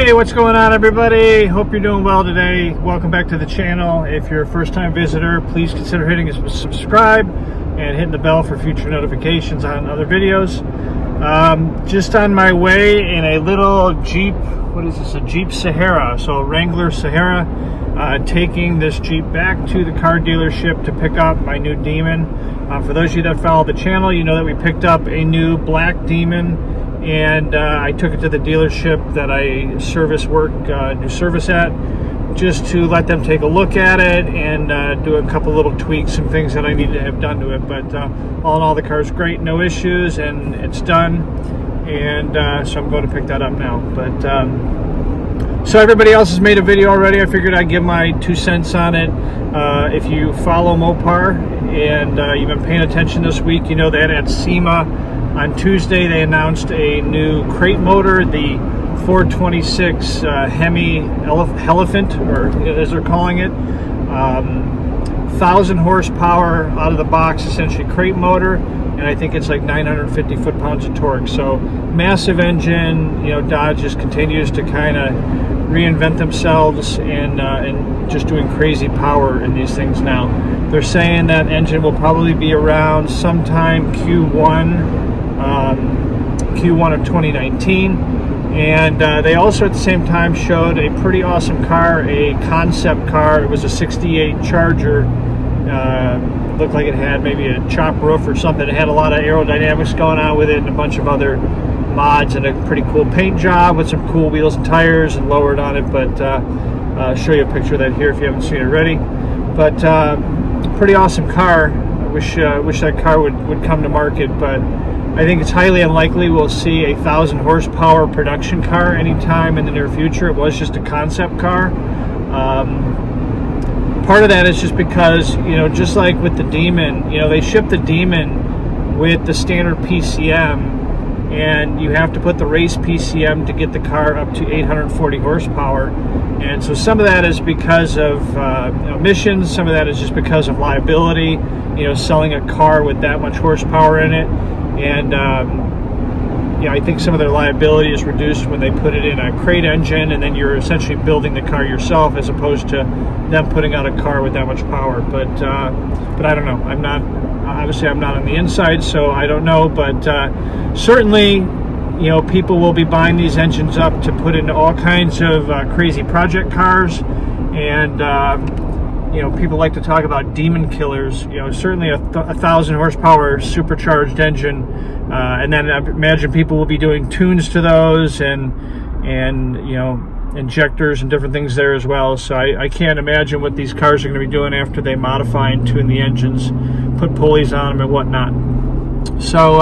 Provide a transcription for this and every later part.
Hey, what's going on, everybody? Hope you're doing well today. Welcome back to the channel. If you're a first-time visitor, please consider hitting subscribe and hitting the bell for future notifications on other videos. Just on my way in a little Jeep, what is this, a Jeep Sahara, so Wrangler Sahara, taking this Jeep back to the car dealership to pick up my new Demon. For those of you that follow the channel, you know that we picked up a new black Demon, and I took it to the dealership that I do service at, just to let them take a look at it and do a couple little tweaks and things that I need to have done to it. But all in all, the car's great, no issues, and it's done. And so I'm going to pick that up now. But so everybody else has made a video already. I figured I'd give my 2 cents on it. If you follow Mopar and you've been paying attention this week, you know that at SEMA on Tuesday they announced a new crate motor, the 426 Hemi Hellephant, or as they're calling it. 1,000 horsepower out of the box, essentially crate motor, and I think it's like 950 foot-pounds of torque. So massive engine. You know, Dodge just continues to kind of reinvent themselves and just doing crazy power in these things now. They're saying that engine will probably be around sometime Q1 of 2019. And they also at the same time showed a pretty awesome car, a concept car. It was a 68 Charger. Looked like it had maybe a chop roof or something. It had a lot of aerodynamics going on with it and a bunch of other mods and a pretty cool paint job with some cool wheels and tires and lowered on it. But I'll show you a picture of that here if you haven't seen it already. But pretty awesome car. I wish that car would come to market, but I think it's highly unlikely we'll see a 1,000 horsepower production car anytime in the near future. It was just a concept car. Part of that is just because, you know, just like with the Demon, you know, they ship the Demon with the standard PCM, and you have to put the race PCM to get the car up to 840 horsepower. And so some of that is because of emissions, some of that is just because of liability, you know, selling a car with that much horsepower in it. And you know, I think some of their liability is reduced when they put it in a crate engine, and then you're essentially building the car yourself as opposed to them putting out a car with that much power. But I don't know. I'm not on the inside, so I don't know. But certainly, you know, people will be buying these engines up to put into all kinds of crazy project cars, and you know, people like to talk about demon killers. You know, certainly a 1,000 horsepower supercharged engine, and then I imagine people will be doing tunes to those and you know, injectors and different things there as well. So I can't imagine what these cars are going to be doing after they modify and tune the engines, put pulleys on them and whatnot. So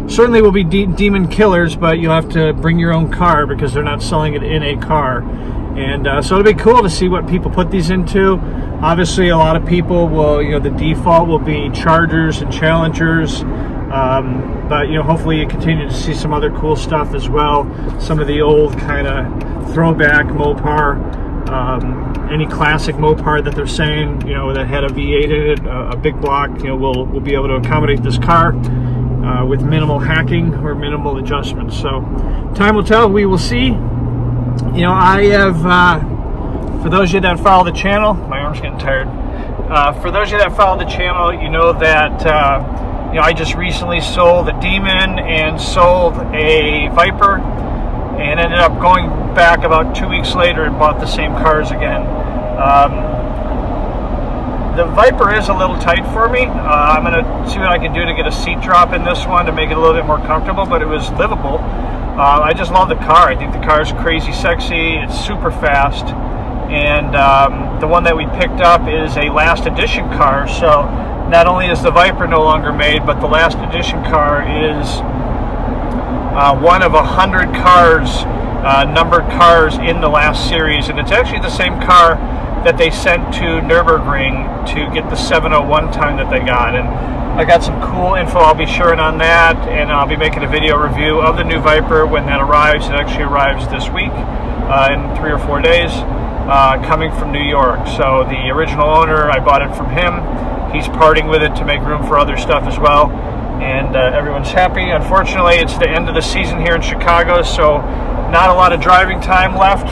certainly will be demon killers, but you'll have to bring your own car because they're not selling it in a car. And so it'll be cool to see what people put these into. Obviously, a lot of people will, you know, the default will be Chargers and Challengers. But, you know, hopefully you continue to see some other cool stuff as well. Some of the old kind of throwback Mopar, any classic Mopar that they're saying, you know, that had a V8 in it, a big block, you know, will be able to accommodate this car with minimal hacking or minimal adjustments. So time will tell. We will see. You know, I have, for those of you that follow the channel, my arm's getting tired. For those of you that follow the channel, you know that, you know, I just recently sold a Demon and sold a Viper, and ended up going back about 2 weeks later and bought the same cars again. The Viper is a little tight for me. I'm going to see what I can do to get a seat drop in this one to make it a little bit more comfortable, but it was livable. I just love the car. I think the car is crazy sexy. It's super fast. And the one that we picked up is a last edition car. So not only is the Viper no longer made, but the last edition car is one of 100 cars, numbered cars in the last series. And it's actually the same car that they sent to Nürburgring to get the 701 time that they got. And I got some cool info I'll be sharing on that, and I'll be making a video review of the new Viper when that arrives. It actually arrives this week in 3 or 4 days, coming from New York. So the original owner, I bought it from him. He's parting with it to make room for other stuff as well, and everyone's happy. Unfortunately, it's the end of the season here in Chicago, so not a lot of driving time left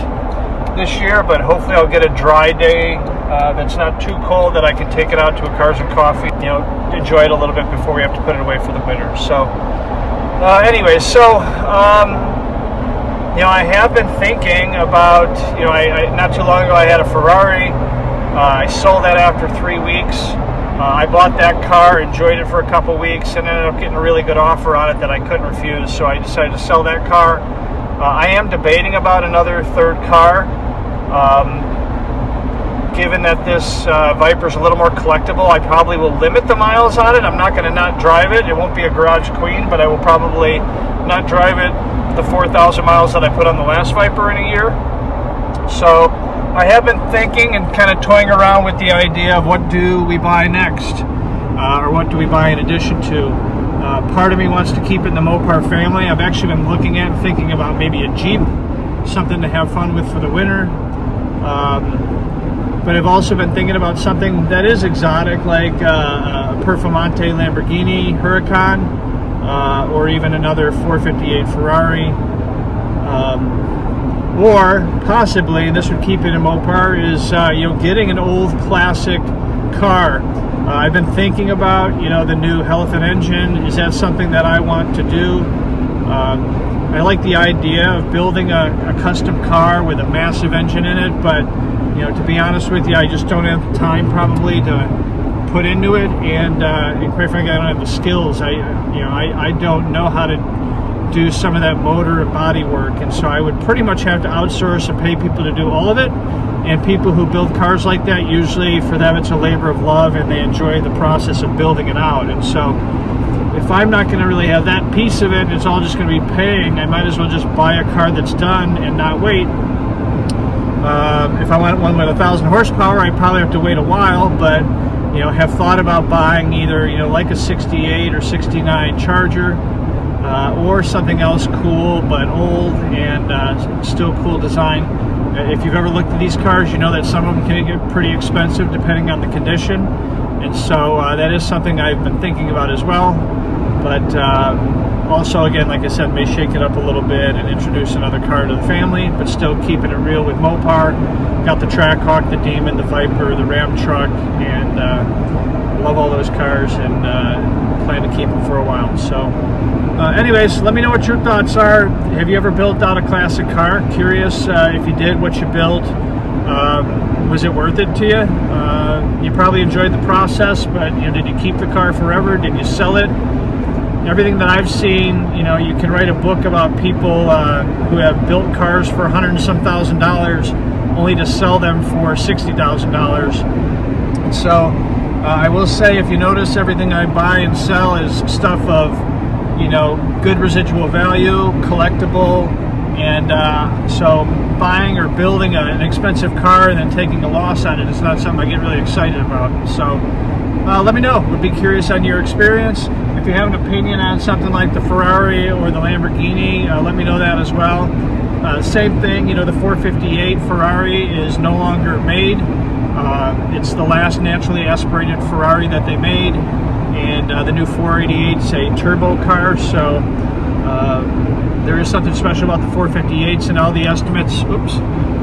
this year, but hopefully I'll get a dry day that's not too cold that I can take it out to a Cars and Coffee, you know, enjoy it a little bit before we have to put it away for the winter. So anyways, so you know, I have been thinking about, you know, I not too long ago I had a Ferrari. I sold that after 3 weeks. I bought that car, enjoyed it for a couple weeks, and ended up getting a really good offer on it that I couldn't refuse, so I decided to sell that car. I am debating about another third car. Given that this Viper's a little more collectible, I probably will limit the miles on it. I'm not going to not drive it. It won't be a garage queen, but I will probably not drive it the 4,000 miles that I put on the last Viper in a year. So I have been thinking and kind of toying around with the idea of what do we buy next, or what do we buy in addition to. Part of me wants to keep it in the Mopar family. I've actually been looking at and thinking about maybe a Jeep, something to have fun with for the winter. But I've also been thinking about something that is exotic, like a Performante Lamborghini Huracan, or even another 458 Ferrari. Or possibly, and this would keep it in Mopar, is you know, getting an old classic car. I've been thinking about, you know, the new Hellephant engine. Is that something that I want to do? I like the idea of building a custom car with a massive engine in it, but you know, to be honest with you, I just don't have the time probably to put into it, and quite frankly, I don't have the skills. I don't know how to do some of that motor and body work, and so I would pretty much have to outsource and pay people to do all of it. And people who build cars like that, usually for them it's a labor of love, and they enjoy the process of building it out. And so if I'm not going to really have that piece of it, and it's all just going to be paying, I might as well just buy a car that's done and not wait. If I want one with 1,000 horsepower, I probably have to wait a while, but you know, have thought about buying either, you know, like a 68 or 69 Charger, or something else cool but old and still cool design. If you've ever looked at these cars, you know that some of them can get pretty expensive depending on the condition, and so that is something I've been thinking about as well. But also, again, like I said, may shake it up a little bit and introduce another car to the family, but still keeping it real with Mopar. Got the Trackhawk, the Demon, the Viper, the Ram truck, and love all those cars, and plan to keep them for a while. So anyways, let me know what your thoughts are. Have you ever built out a classic car? Curious if you did, what you built. Was it worth it to you? You probably enjoyed the process, but you know, did you keep the car forever? Did you sell it? Everything that I've seen, you know, you can write a book about people who have built cars for $100 and some thousand, only to sell them for $60,000. And so I will say, if you notice, everything I buy and sell is stuff of, you know, good residual value, collectible, and so buying or building an expensive car and then taking a loss on it is not something I get really excited about. So let me know. Would be curious on your experience. If you have an opinion on something like the Ferrari or the Lamborghini, let me know that as well. Same thing, you know, the 458 Ferrari is no longer made. It's the last naturally aspirated Ferrari that they made, and the new 488 is a turbo car, so there is something special about the 458s, and all the estimates,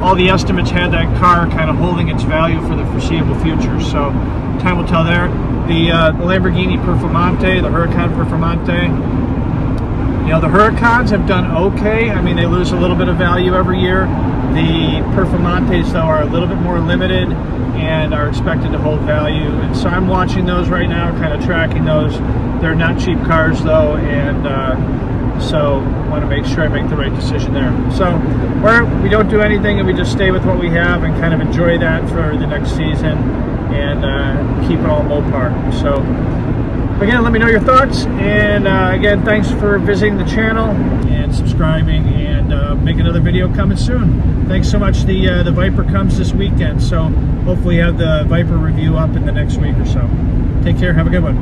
all the estimates had that car kind of holding its value for the foreseeable future. So time will tell there. The Lamborghini Performante, the Huracan Performante, you know, the Huracans have done okay. I mean, they lose a little bit of value every year. The Performantes, though, are a little bit more limited and are expected to hold value. And so I'm watching those right now, kind of tracking those. They're not cheap cars, though, and so I want to make sure I make the right decision there. So we don't do anything, and we just stay with what we have and kind of enjoy that for the next season, and keep it all Mopar. So again, let me know your thoughts, and again, thanks for visiting the channel and subscribing, and make another video coming soon. Thanks so much. The Viper comes this weekend, so hopefully have the Viper review up in the next week or so. Take care, have a good one.